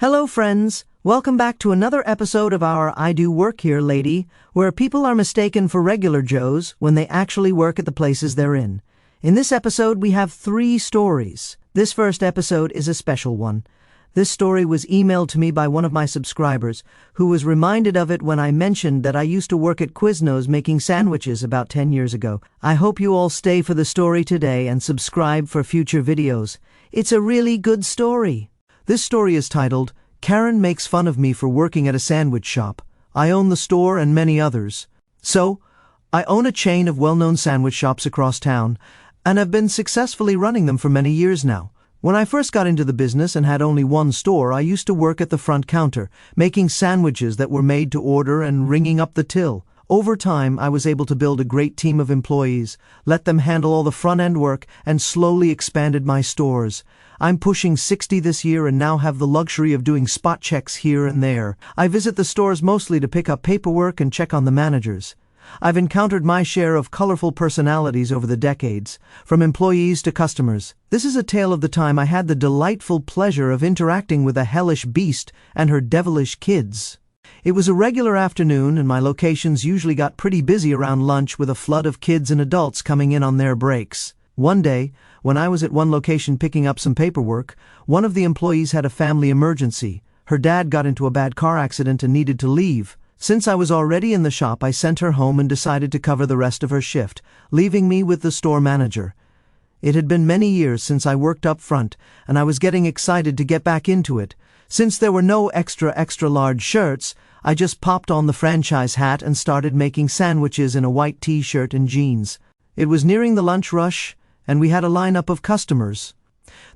Hello friends, welcome back to another episode of our I Do Work Here Lady, where people are mistaken for regular Joes when they actually work at the places they're in. In this episode we have 3 stories. This first episode is a special one. This story was emailed to me by one of my subscribers, who was reminded of it when I mentioned that I used to work at Quiznos making sandwiches about 10 years ago. I hope you all stay for the story today and subscribe for future videos. It's a really good story. This story is titled, Karen Makes Fun of Me for Working at a Sandwich Shop. I own the store and many others. So, I own a chain of well-known sandwich shops across town, and have been successfully running them for many years now. When I first got into the business and had only one store, I used to work at the front counter, making sandwiches that were made to order and ringing up the till. Over time, I was able to build a great team of employees, let them handle all the front-end work, and slowly expanded my stores. I'm pushing 60 this year and now have the luxury of doing spot checks here and there. I visit the stores mostly to pick up paperwork and check on the managers. I've encountered my share of colorful personalities over the decades, from employees to customers. This is a tale of the time I had the delightful pleasure of interacting with a hellish beast and her devilish kids. It was a regular afternoon, and my locations usually got pretty busy around lunch with a flood of kids and adults coming in on their breaks. One day, when I was at one location picking up some paperwork, one of the employees had a family emergency. Her dad got into a bad car accident and needed to leave. Since I was already in the shop, I sent her home and decided to cover the rest of her shift, leaving me with the store manager. It had been many years since I worked up front, and I was getting excited to get back into it. Since there were no extra large shirts, I just popped on the franchise hat and started making sandwiches in a white t-shirt and jeans. It was nearing the lunch rush, and we had a lineup of customers.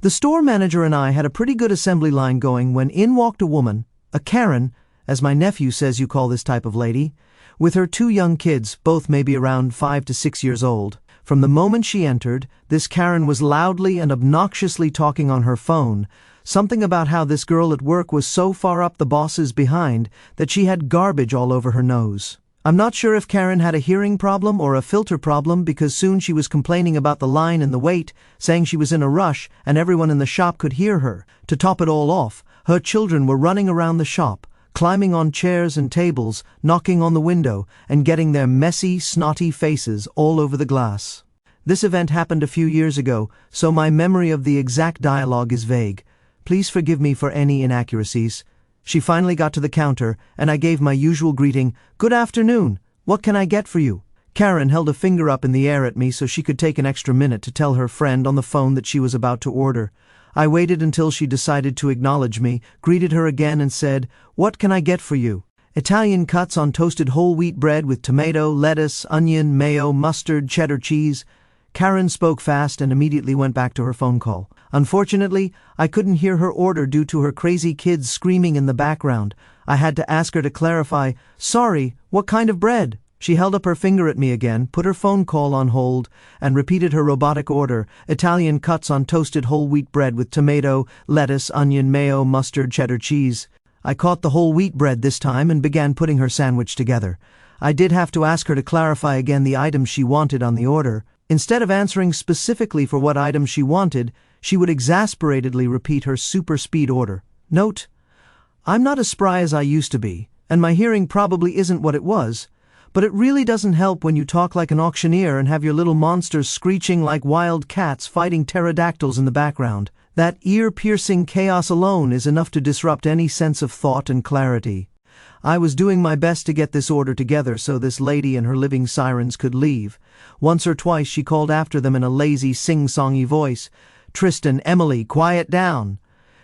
The store manager and I had a pretty good assembly line going when in walked a woman, a Karen, as my nephew says you call this type of lady, with her 2 young kids, both maybe around 5 to 6 years old. From the moment she entered, this Karen was loudly and obnoxiously talking on her phone, something about how this girl at work was so far up the boss's behind that she had garbage all over her nose. I'm not sure if Karen had a hearing problem or a filter problem, because soon she was complaining about the line and the wait, saying she was in a rush and everyone in the shop could hear her. To top it all off, her children were running around the shop, climbing on chairs and tables, knocking on the window, and getting their messy, snotty faces all over the glass. This event happened a few years ago, so my memory of the exact dialogue is vague. Please forgive me for any inaccuracies. She finally got to the counter, and I gave my usual greeting, "Good afternoon. What can I get for you?" Karen held a finger up in the air at me so she could take an extra minute to tell her friend on the phone that she was about to order. I waited until she decided to acknowledge me, greeted her again and said, "What can I get for you?" "Italian cuts on toasted whole wheat bread with tomato, lettuce, onion, mayo, mustard, cheddar cheese." Karen spoke fast and immediately went back to her phone call. Unfortunately, I couldn't hear her order due to her crazy kids screaming in the background. I had to ask her to clarify, "Sorry, what kind of bread?" She held up her finger at me again, put her phone call on hold, and repeated her robotic order, "Italian cuts on toasted whole wheat bread with tomato, lettuce, onion, mayo, mustard, cheddar cheese." I caught the whole wheat bread this time and began putting her sandwich together. I did have to ask her to clarify again the items she wanted on the order. Instead of answering specifically for what items she wanted, she would exasperatedly repeat her super speed order. Note: I'm not as spry as I used to be, and my hearing probably isn't what it was, but it really doesn't help when you talk like an auctioneer and have your little monsters screeching like wild cats fighting pterodactyls in the background. That ear-piercing chaos alone is enough to disrupt any sense of thought and clarity. I was doing my best to get this order together so this lady and her living sirens could leave. Once or twice she called after them in a lazy, sing-songy voice, "Tristan, Emily, quiet down."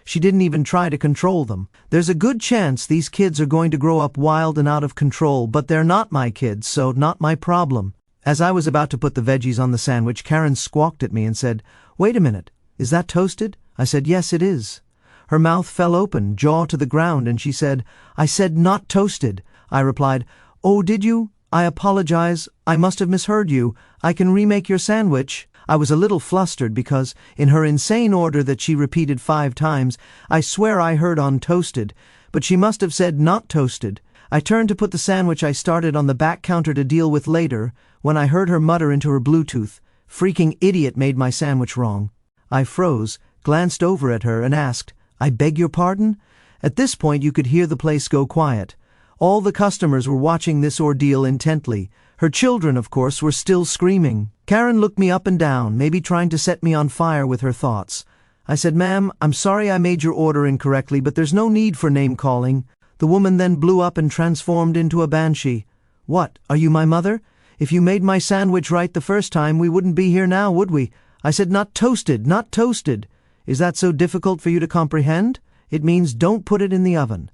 She didn't even try to control them. There's a good chance these kids are going to grow up wild and out of control, but they're not my kids, so not my problem. As I was about to put the veggies on the sandwich, Karen squawked at me and said, "Wait a minute, is that toasted?" I said, "Yes, it is." Her mouth fell open, jaw to the ground, and she said, "I said not toasted." I replied, "Oh, did you? I apologize. I must have misheard you. I can remake your sandwich." I was a little flustered because, in her insane order that she repeated 5 times, I swear I heard untoasted, but she must have said not toasted. I turned to put the sandwich I started on the back counter to deal with later, when I heard her mutter into her Bluetooth, "Freaking idiot made my sandwich wrong." I froze, glanced over at her, and asked, "I beg your pardon?" At this point you could hear the place go quiet. All the customers were watching this ordeal intently. Her children, of course, were still screaming. Karen looked me up and down, maybe trying to set me on fire with her thoughts. I said, "Ma'am, I'm sorry I made your order incorrectly, but there's no need for name-calling." The woman then blew up and transformed into a banshee. "What, are you my mother? If you made my sandwich right the first time, we wouldn't be here now, would we?" I said, "Not toasted, not toasted." "Is that so difficult for you to comprehend? It means don't put it in the oven."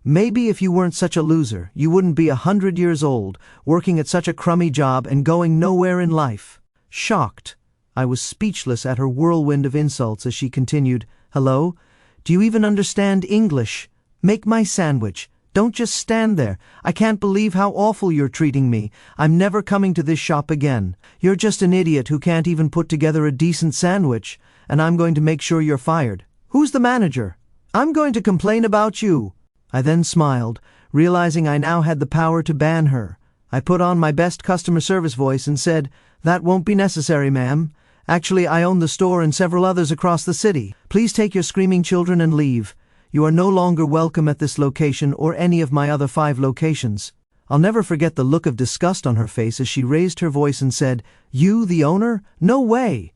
Maybe if you weren't such a loser, you wouldn't be 100 years old, working at such a crummy job and going nowhere in life. Shocked, I was speechless at her whirlwind of insults as she continued, "Hello? Do you even understand English? Make my sandwich. Don't just stand there. I can't believe how awful you're treating me. I'm never coming to this shop again. You're just an idiot who can't even put together a decent sandwich, and I'm going to make sure you're fired. Who's the manager? I'm going to complain about you." I then smiled, realizing I now had the power to ban her. I put on my best customer service voice and said, "That won't be necessary, ma'am. Actually, I own the store and several others across the city. Please take your screaming children and leave. You are no longer welcome at this location or any of my other 5 locations." I'll never forget the look of disgust on her face as she raised her voice and said, "You, the owner? No way!"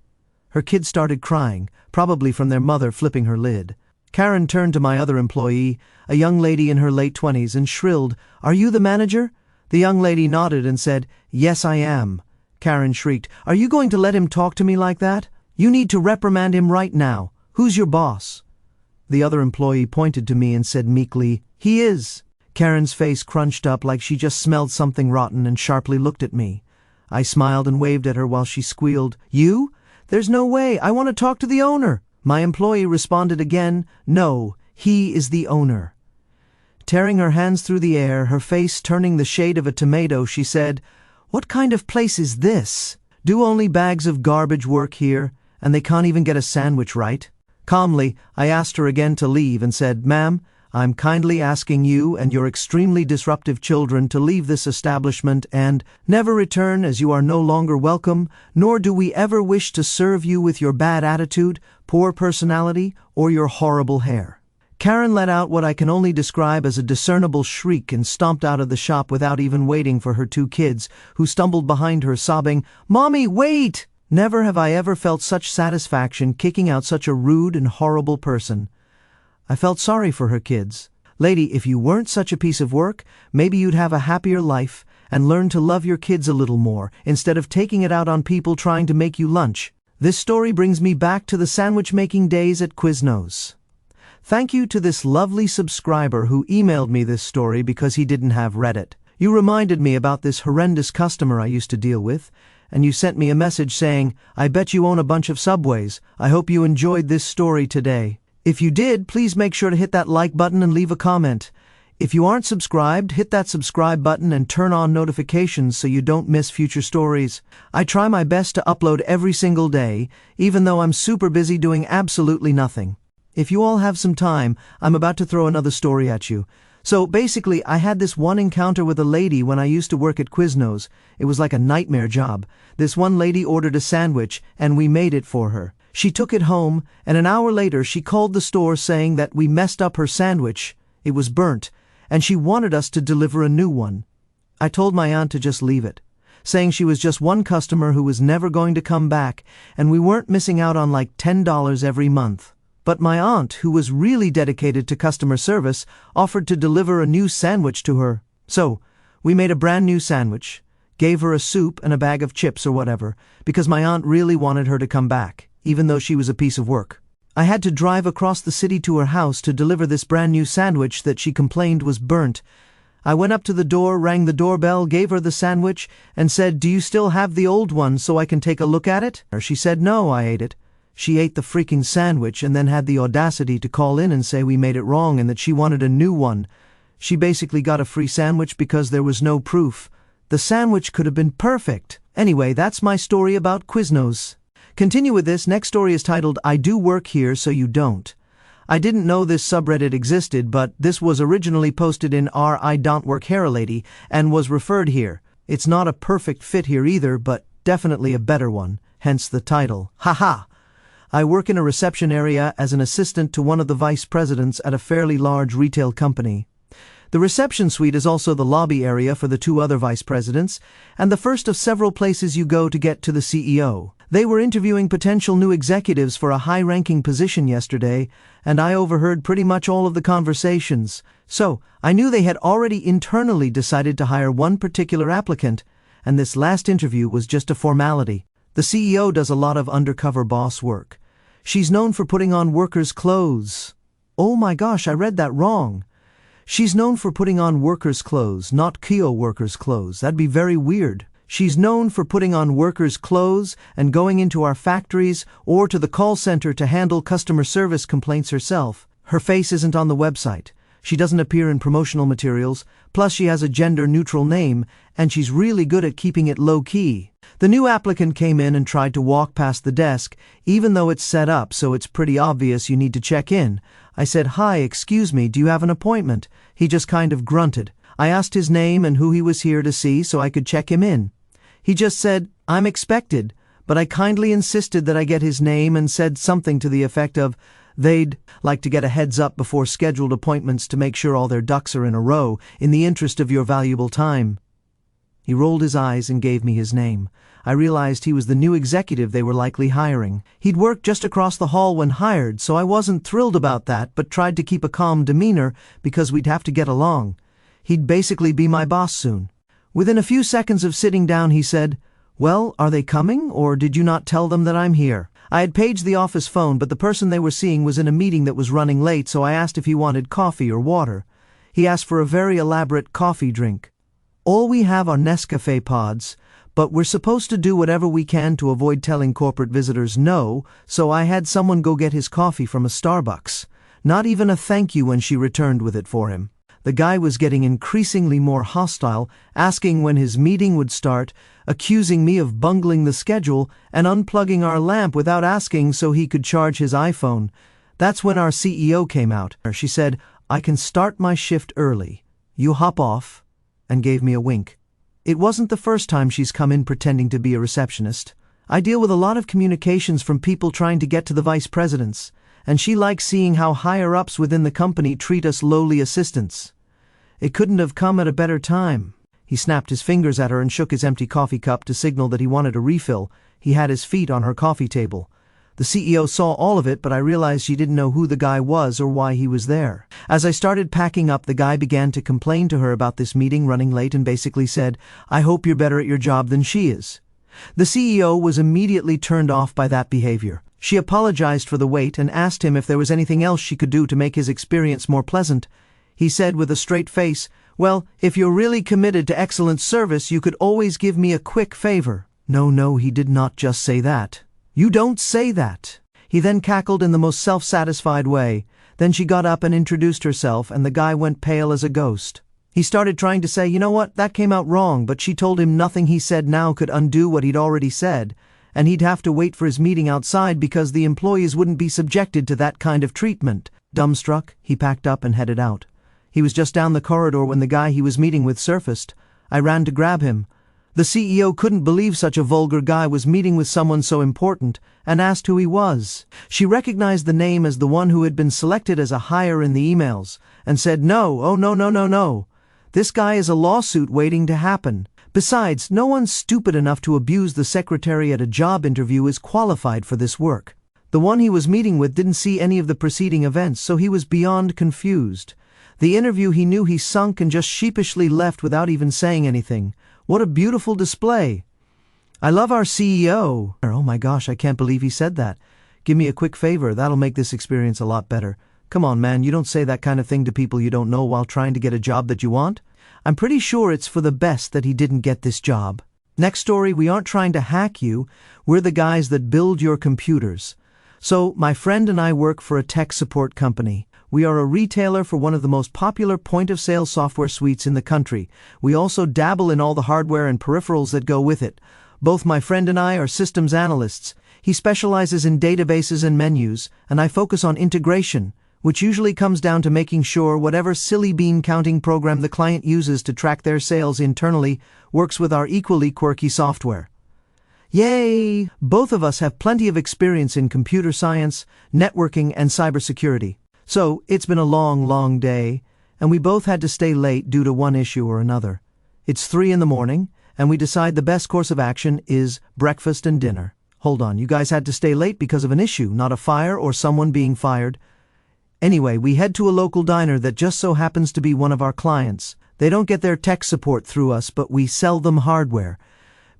Her kids started crying, probably from their mother flipping her lid. Karen turned to my other employee, a young lady in her late 20s, and shrilled, "Are you the manager?" The young lady nodded and said, "Yes, I am." Karen shrieked, "Are you going to let him talk to me like that? You need to reprimand him right now. Who's your boss?" The other employee pointed to me and said meekly, "He is." Karen's face crunched up like she just smelled something rotten and sharply looked at me. I smiled and waved at her while she squealed, "You? There's no way. I want to talk to the owner." My employee responded again, "No, he is the owner." Tearing her hands through the air, her face turning the shade of a tomato, she said, "What kind of place is this? Do only bags of garbage work here, and they can't even get a sandwich right?" Calmly, I asked her again to leave and said, "Ma'am, I'm kindly asking you and your extremely disruptive children to leave this establishment and never return, as you are no longer welcome, nor do we ever wish to serve you with your bad attitude, poor personality, or your horrible hair." Karen let out what I can only describe as a discernible shriek and stomped out of the shop without even waiting for her 2 kids, who stumbled behind her sobbing, "Mommy, wait!" Never have I ever felt such satisfaction kicking out such a rude and horrible person. I felt sorry for her kids. "Lady, if you weren't such a piece of work, maybe you'd have a happier life and learn to love your kids a little more, instead of taking it out on people trying to make you lunch." This story brings me back to the sandwich-making days at Quiznos. Thank you to this lovely subscriber who emailed me this story because he didn't have Reddit. You reminded me about this horrendous customer I used to deal with, and you sent me a message saying, "I bet you own a bunch of Subways. I hope you enjoyed this story today." If you did, please make sure to hit that like button and leave a comment. If you aren't subscribed, hit that subscribe button and turn on notifications so you don't miss future stories. I try my best to upload every single day, even though I'm super busy doing absolutely nothing. If you all have some time, I'm about to throw another story at you. So basically, I had this one encounter with a lady when I used to work at Quiznos. It was like a nightmare job. This one lady ordered a sandwich, and we made it for her. She took it home, and an hour later she called the store saying that we messed up her sandwich. It was burnt, and she wanted us to deliver a new one. I told my aunt to just leave it, saying she was just one customer who was never going to come back, and we weren't missing out on like $10 every month. But my aunt, who was really dedicated to customer service, offered to deliver a new sandwich to her. So, we made a brand new sandwich, gave her a soup and a bag of chips or whatever, because my aunt really wanted her to come back, even though she was a piece of work. I had to drive across the city to her house to deliver this brand new sandwich that she complained was burnt. I went up to the door, rang the doorbell, gave her the sandwich, and said, "Do you still have the old one so I can take a look at it?" She said no, I ate it. She ate the freaking sandwich and then had the audacity to call in and say we made it wrong and that she wanted a new one. She basically got a free sandwich because there was no proof. The sandwich could have been perfect. Anyway, that's my story about Quiznos. Continue with this. Next story is titled, "I Do Work Here So You Don't." I didn't know this subreddit existed, but this was originally posted in our IDontWorkHereLady and was referred here. It's not a perfect fit here either, but definitely a better one, hence the title. Haha! I work in a reception area as an assistant to one of the vice presidents at a fairly large retail company. The reception suite is also the lobby area for the two other vice presidents, and the first of several places you go to get to the CEO. They were interviewing potential new executives for a high-ranking position yesterday, and I overheard pretty much all of the conversations. So, I knew they had already internally decided to hire one particular applicant, and this last interview was just a formality. The CEO does a lot of undercover boss work. She's known for putting on workers' clothes. Oh my gosh, I read that wrong. She's known for putting on workers' clothes, not Kyo workers' clothes. That'd be very weird. She's known for putting on workers' clothes and going into our factories or to the call center to handle customer service complaints herself. Her face isn't on the website. She doesn't appear in promotional materials, plus she has a gender-neutral name, and she's really good at keeping it low-key. The new applicant came in and tried to walk past the desk, even though it's set up so it's pretty obvious you need to check in. I said, "Hi, excuse me, do you have an appointment?" He just kind of grunted. I asked his name and who he was here to see so I could check him in. He just said, "I'm expected," but I kindly insisted that I get his name and said something to the effect of, they'd like to get a heads up before scheduled appointments to make sure all their ducks are in a row in the interest of your valuable time. He rolled his eyes and gave me his name. I realized he was the new executive they were likely hiring. He'd worked just across the hall when hired, so I wasn't thrilled about that, but tried to keep a calm demeanor because we'd have to get along. He'd basically be my boss soon. Within a few seconds of sitting down, he said, "Well, are they coming, or did you not tell them that I'm here?" I had paged the office phone, but the person they were seeing was in a meeting that was running late, so I asked if he wanted coffee or water. He asked for a very elaborate coffee drink. All we have are Nescafe pods, but we're supposed to do whatever we can to avoid telling corporate visitors no, so I had someone go get his coffee from a Starbucks. Not even a thank you when she returned with it for him. The guy was getting increasingly more hostile, asking when his meeting would start, accusing me of bungling the schedule and unplugging our lamp without asking so he could charge his iPhone. That's when our CEO came out. She said, "I can start my shift early. You hop off," and gave me a wink. It wasn't the first time she's come in pretending to be a receptionist. I deal with a lot of communications from people trying to get to the vice presidents, and she likes seeing how higher-ups within the company treat us lowly assistants. It couldn't have come at a better time. He snapped his fingers at her and shook his empty coffee cup to signal that he wanted a refill. He had his feet on her coffee table. The CEO saw all of it, but I realized she didn't know who the guy was or why he was there. As I started packing up, the guy began to complain to her about this meeting running late and basically said, "I hope you're better at your job than she is." The CEO was immediately turned off by that behavior. She apologized for the wait and asked him if there was anything else she could do to make his experience more pleasant. He said with a straight face, "Well, if you're really committed to excellent service, you could always give me a quick favor." No, he did not just say that. "You don't say that." He then cackled in the most self-satisfied way. Then she got up and introduced herself, and the guy went pale as a ghost. He started trying to say, "You know what, that came out wrong," but she told him nothing he said now could undo what he'd already said, and he'd have to wait for his meeting outside because the employees wouldn't be subjected to that kind of treatment. Dumbstruck, he packed up and headed out. He was just down the corridor when the guy he was meeting with surfaced. I ran to grab him. The CEO couldn't believe such a vulgar guy was meeting with someone so important, and asked who he was. She recognized the name as the one who had been selected as a hire in the emails, and said, "No, oh no. This guy is a lawsuit waiting to happen. Besides, no one stupid enough to abuse the secretary at a job interview is qualified for this work." The one he was meeting with didn't see any of the preceding events, so he was beyond confused. The interview he knew he sunk and just sheepishly left without even saying anything. What a beautiful display. "I love our CEO. Oh my gosh, I can't believe he said that. Give me a quick favor, that'll make this experience a lot better. Come on, man, you don't say that kind of thing to people you don't know while trying to get a job that you want." I'm pretty sure it's for the best that he didn't get this job. Next story, we aren't trying to hack you. We're the guys that build your computers. So, my friend and I work for a tech support company. We are a retailer for one of the most popular point-of-sale software suites in the country. We also dabble in all the hardware and peripherals that go with it. Both my friend and I are systems analysts. He specializes in databases and menus, and I focus on integration, which usually comes down to making sure whatever silly bean counting program the client uses to track their sales internally works with our equally quirky software. Yay! Both of us have plenty of experience in computer science, networking, and cybersecurity. So, it's been a long day, and we both had to stay late due to one issue or another. It's 3 in the morning, and we decide the best course of action is breakfast and dinner. Hold on, you guys had to stay late because of an issue, not a fire or someone being fired. Anyway, we head to a local diner that just so happens to be one of our clients. They don't get their tech support through us, but we sell them hardware.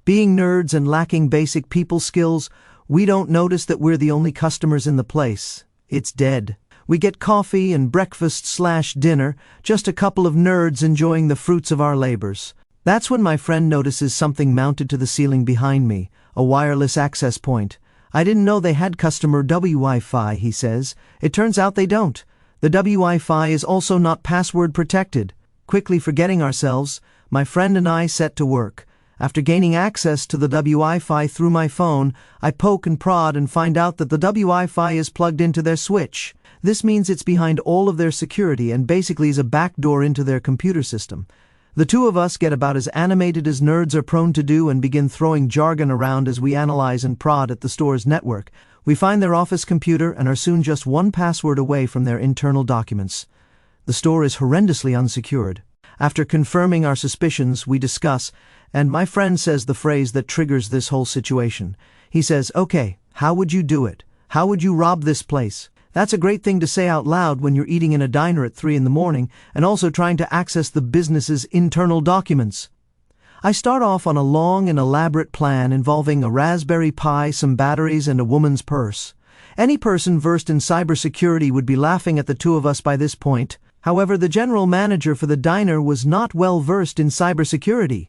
Being nerds and lacking basic people skills, we don't notice that we're the only customers in the place. It's dead. We get coffee and breakfast/dinner, just a couple of nerds enjoying the fruits of our labors. That's when my friend notices something mounted to the ceiling behind me, a wireless access point. I didn't know they had customer Wi-Fi, he says. It turns out they don't. The Wi-Fi is also not password protected. Quickly forgetting ourselves, my friend and I set to work. After gaining access to the Wi-Fi through my phone, I poke and prod and find out that the Wi-Fi is plugged into their switch. This means it's behind all of their security and basically is a backdoor into their computer system. The two of us get about as animated as nerds are prone to do and begin throwing jargon around as we analyze and prod at the store's network. We find their office computer and are soon just one password away from their internal documents. The store is horrendously unsecured. After confirming our suspicions, we discuss, and my friend says the phrase that triggers this whole situation. He says, "Okay, how would you do it? How would you rob this place?" That's a great thing to say out loud when you're eating in a diner at 3 in the morning and also trying to access the business's internal documents. I start off on a long and elaborate plan involving a Raspberry Pi, some batteries, and a woman's purse. Any person versed in cybersecurity would be laughing at the two of us by this point. However, the general manager for the diner was not well versed in cybersecurity.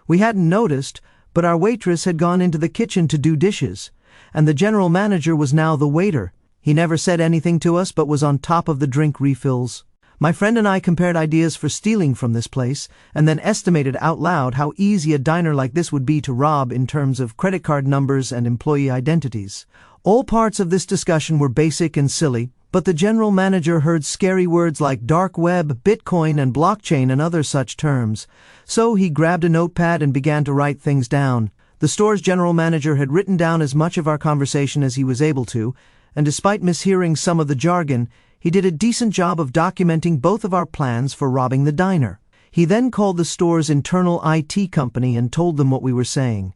We hadn't noticed, but our waitress had gone into the kitchen to do dishes, and the general manager was now the waiter. He never said anything to us but was on top of the drink refills. My friend and I compared ideas for stealing from this place and then estimated out loud how easy a diner like this would be to rob in terms of credit card numbers and employee identities. All parts of this discussion were basic and silly, but the general manager heard scary words like dark web, Bitcoin, and blockchain and other such terms. So he grabbed a notepad and began to write things down. The store's general manager had written down as much of our conversation as he was able to, and despite mishearing some of the jargon, he did a decent job of documenting both of our plans for robbing the diner. He then called the store's internal IT company and told them what we were saying.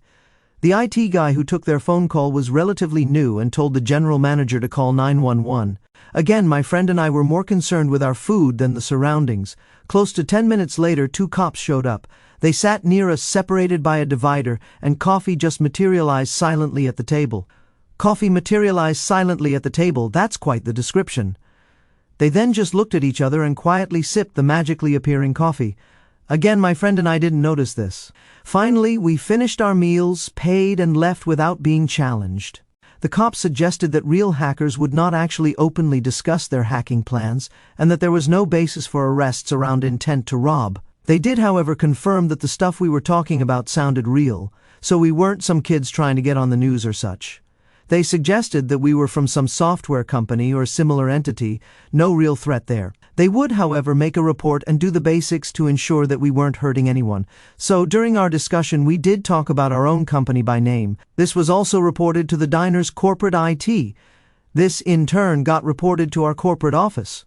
The IT guy who took their phone call was relatively new and told the general manager to call 911. Again, my friend and I were more concerned with our food than the surroundings. Close to 10 minutes later, 2 cops showed up. They sat near us, separated by a divider, and coffee just materialized silently at the table. Coffee materialized silently at the table, that's quite the description. They then just looked at each other and quietly sipped the magically appearing coffee. Again, my friend and I didn't notice this. Finally, we finished our meals, paid, and left without being challenged. The cops suggested that real hackers would not actually openly discuss their hacking plans and that there was no basis for arrests around intent to rob. They did, however, confirm that the stuff we were talking about sounded real, so we weren't some kids trying to get on the news or such. They suggested that we were from some software company or similar entity, no real threat there. They would, however, make a report and do the basics to ensure that we weren't hurting anyone. So during our discussion, we did talk about our own company by name. This was also reported to the diner's corporate IT. This, in turn, got reported to our corporate office.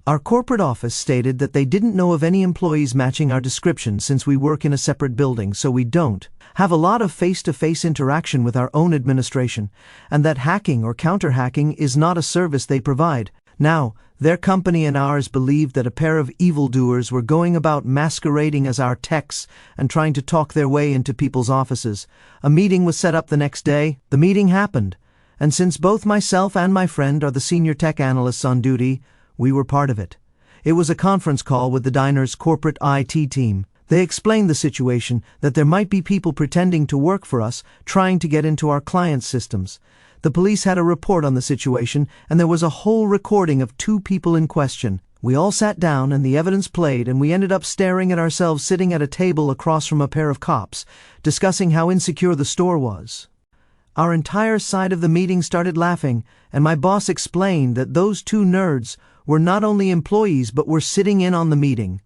Our corporate office stated that they didn't know of any employees matching our description since we work in a separate building, so we don't have a lot of face-to-face interaction with our own administration, and that hacking or counter-hacking is not a service they provide. Now, their company and ours believed that a pair of evildoers were going about masquerading as our techs and trying to talk their way into people's offices. A meeting was set up the next day. The meeting happened, and since both myself and my friend are the senior tech analysts on duty, we were part of it. It was a conference call with the diner's corporate IT team. They explained the situation, that there might be people pretending to work for us, trying to get into our clients' systems. The police had a report on the situation, and there was a whole recording of 2 people in question. We all sat down, and the evidence played, and we ended up staring at ourselves sitting at a table across from a pair of cops, discussing how insecure the store was. Our entire side of the meeting started laughing, and my boss explained that those 2 nerds were not only employees but were sitting in on the meeting.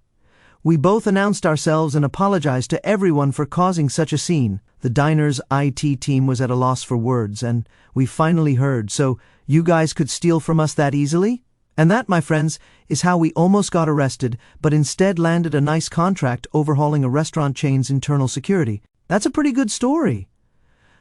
We both announced ourselves and apologized to everyone for causing such a scene. The diner's IT team was at a loss for words, and we finally heard, so you guys could steal from us that easily? And that, my friends, is how we almost got arrested, but instead landed a nice contract overhauling a restaurant chain's internal security. That's a pretty good story.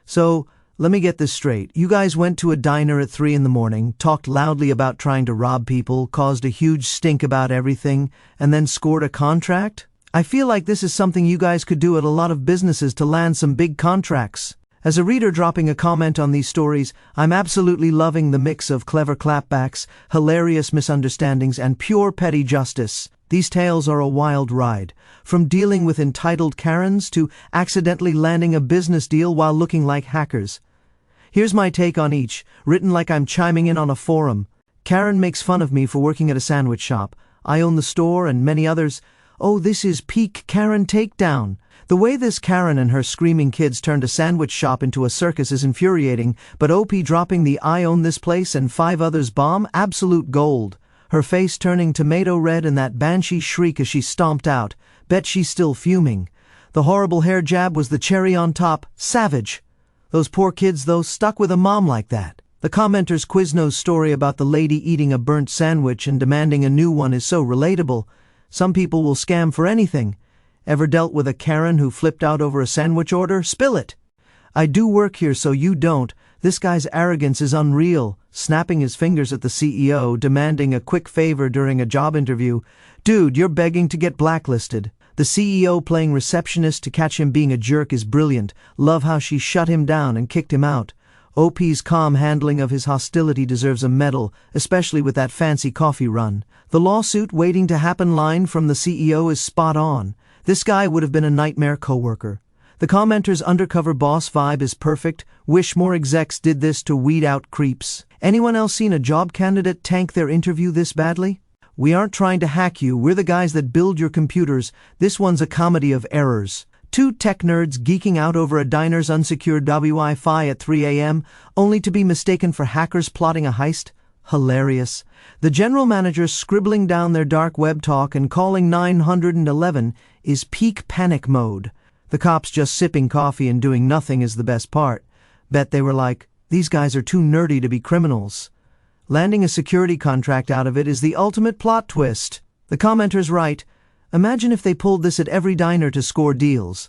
So, let me get this straight. You guys went to a diner at 3 a.m, talked loudly about trying to rob people, caused a huge stink about everything, and then scored a contract? I feel like this is something you guys could do at a lot of businesses to land some big contracts. As a reader dropping a comment on these stories, I'm absolutely loving the mix of clever clapbacks, hilarious misunderstandings, and pure petty justice. These tales are a wild ride, from dealing with entitled Karens to accidentally landing a business deal while looking like hackers. Here's my take on each, written like I'm chiming in on a forum. Karen makes fun of me for working at a sandwich shop. I own the store and many others. Oh, this is peak Karen takedown. The way this Karen and her screaming kids turned a sandwich shop into a circus is infuriating, but OP dropping the "I own this place and 5 others" bomb, absolute gold. Her face turning tomato red and that banshee shriek as she stomped out. Bet she's still fuming. The horrible hair jab was the cherry on top. Savage. Those poor kids, though, stuck with a mom like that. The commenter's Quiznos story about the lady eating a burnt sandwich and demanding a new one is so relatable. Some people will scam for anything. Ever dealt with a Karen who flipped out over a sandwich order? Spill it! I do work here so you don't. This guy's arrogance is unreal. Snapping his fingers at the CEO, demanding a quick favor during a job interview. Dude, you're begging to get blacklisted. The CEO playing receptionist to catch him being a jerk is brilliant. Love how she shut him down and kicked him out. OP's calm handling of his hostility deserves a medal, especially with that fancy coffee run. The lawsuit waiting to happen line from the CEO is spot on. This guy would have been a nightmare coworker. The commenter's undercover boss vibe is perfect. Wish more execs did this to weed out creeps. Anyone else seen a job candidate tank their interview this badly? We aren't trying to hack you. We're the guys that build your computers. This one's a comedy of errors. 2 tech nerds geeking out over a diner's unsecured Wi-Fi at 3 a.m., only to be mistaken for hackers plotting a heist? Hilarious. The general manager scribbling down their dark web talk and calling 911 is peak panic mode. The cops just sipping coffee and doing nothing is the best part. Bet they were like, these guys are too nerdy to be criminals. Landing a security contract out of it is the ultimate plot twist. The commenter's right. Imagine if they pulled this at every diner to score deals.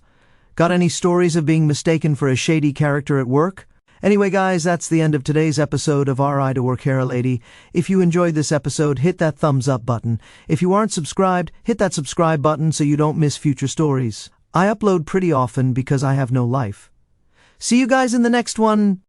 Got any stories of being mistaken for a shady character at work? Anyway, guys, that's the end of today's episode of our IDOWorkHereLady. If you enjoyed this episode, hit that thumbs up button. If you aren't subscribed, hit that subscribe button so you don't miss future stories. I upload pretty often because I have no life. See you guys in the next one.